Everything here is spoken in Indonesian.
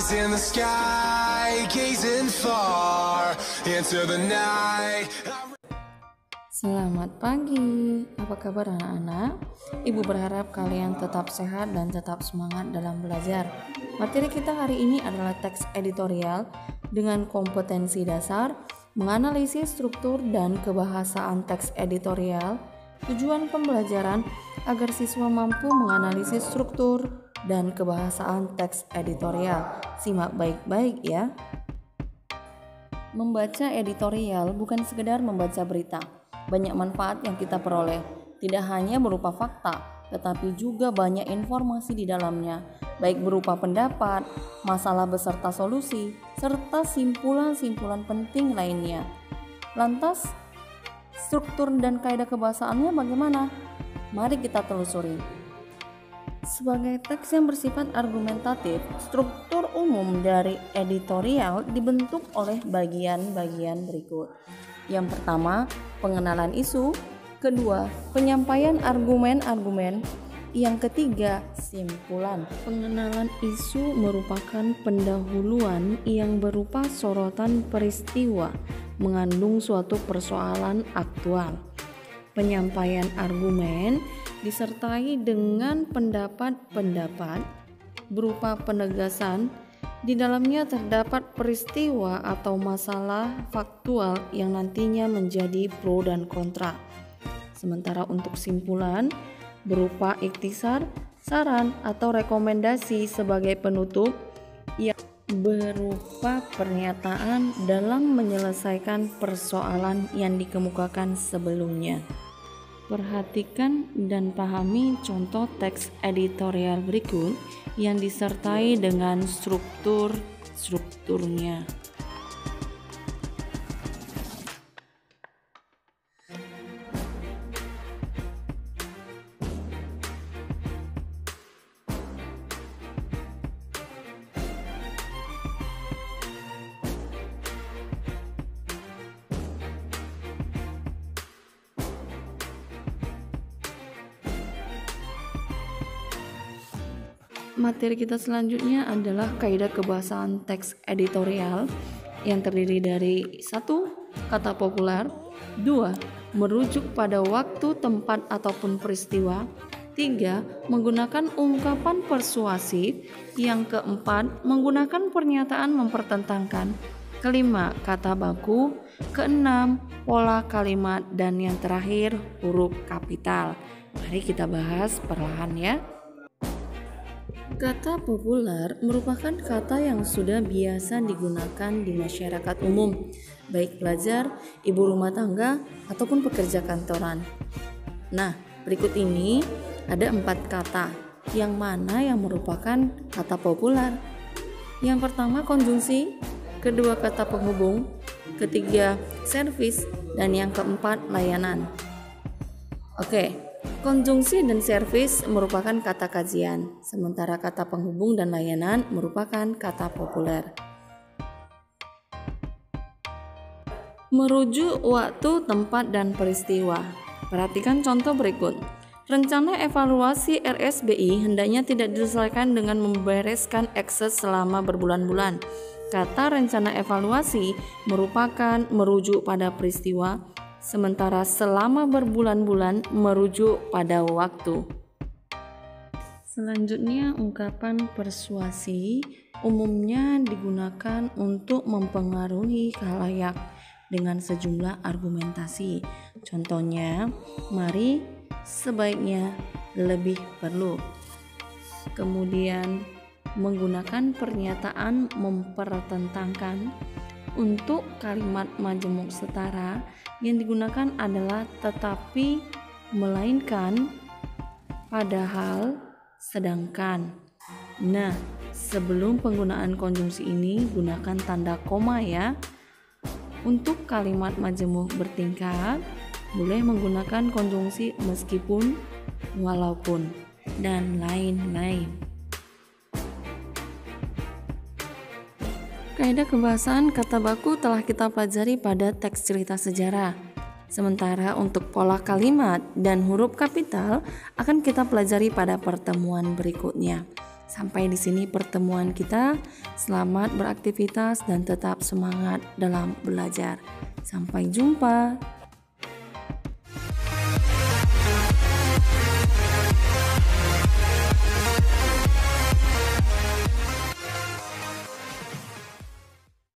eyes in the sky, gazing far into the night. Selamat pagi, apa kabar anak-anak? Ibu berharap kalian tetap sehat dan tetap semangat dalam belajar. Materi kita hari ini adalah teks editorial dengan kompetensi dasar, menganalisis struktur dan kebahasaan teks editorial. Tujuan pembelajaran agar siswa mampu menganalisis struktur dan kebahasaan teks editorial. Simak baik-baik ya. Membaca editorial bukan sekedar membaca berita. Banyak manfaat yang kita peroleh, tidak hanya berupa fakta, tetapi juga banyak informasi di dalamnya, baik berupa pendapat, masalah beserta solusi, serta simpulan-simpulan penting lainnya. Lantas, struktur dan kaidah kebahasaannya bagaimana? Mari kita telusuri. Sebagai teks yang bersifat argumentatif, struktur umum dari editorial dibentuk oleh bagian-bagian berikut. Yang pertama, pengenalan isu. Kedua, penyampaian argumen-argumen. Yang ketiga, simpulan. Pengenalan isu merupakan pendahuluan yang berupa sorotan peristiwa, mengandung suatu persoalan aktual. Penyampaian argumen disertai dengan pendapat-pendapat berupa penegasan. Di dalamnya terdapat peristiwa atau masalah faktual yang nantinya menjadi pro dan kontra. Sementara untuk simpulan berupa ikhtisar, saran atau rekomendasi sebagai penutup yang berupa pernyataan dalam menyelesaikan persoalan yang dikemukakan sebelumnya. Perhatikan dan pahami contoh teks editorial berikut yang disertai dengan strukturnya. Materi kita selanjutnya adalah kaidah kebahasaan teks editorial yang terdiri dari 1. Kata populer. 2. Merujuk pada waktu, tempat, ataupun peristiwa. 3. Menggunakan ungkapan persuasif. Yang keempat, menggunakan pernyataan mempertentangkan. Kelima, kata baku. Keenam, pola kalimat. Dan yang terakhir, huruf kapital. Mari kita bahas perlahan ya. Kata populer merupakan kata yang sudah biasa digunakan di masyarakat umum, baik pelajar, ibu rumah tangga, ataupun pekerja kantoran. Nah, berikut ini ada 4 kata, yang mana yang merupakan kata populer. Yang pertama konjungsi, kedua kata penghubung, ketiga servis, dan yang keempat layanan. Oke. Konjungsi dan servis merupakan kata kajian, sementara kata penghubung dan layanan merupakan kata populer. Merujuk waktu, tempat, dan peristiwa. Perhatikan contoh berikut. Rencana evaluasi RSBI hendaknya tidak diselesaikan dengan membereskan ekses selama berbulan-bulan. Kata rencana evaluasi merupakan merujuk pada peristiwa, sementara selama berbulan-bulan merujuk pada waktu. Selanjutnya, ungkapan persuasi umumnya digunakan untuk mempengaruhi khalayak dengan sejumlah argumentasi. Contohnya, mari, sebaiknya, lebih perlu. Kemudian, menggunakan pernyataan mempertentangkan. Untuk kalimat majemuk setara yang digunakan adalah tetapi, melainkan, padahal, sedangkan. Nah, sebelum penggunaan konjungsi ini gunakan tanda koma ya. Untuk kalimat majemuk bertingkat boleh menggunakan konjungsi meskipun, walaupun, dan lain-lain. Kaidah kebahasaan kata baku telah kita pelajari pada teks cerita sejarah. Sementara untuk pola kalimat dan huruf kapital akan kita pelajari pada pertemuan berikutnya. Sampai di sini pertemuan kita. Selamat beraktivitas dan tetap semangat dalam belajar. Sampai jumpa.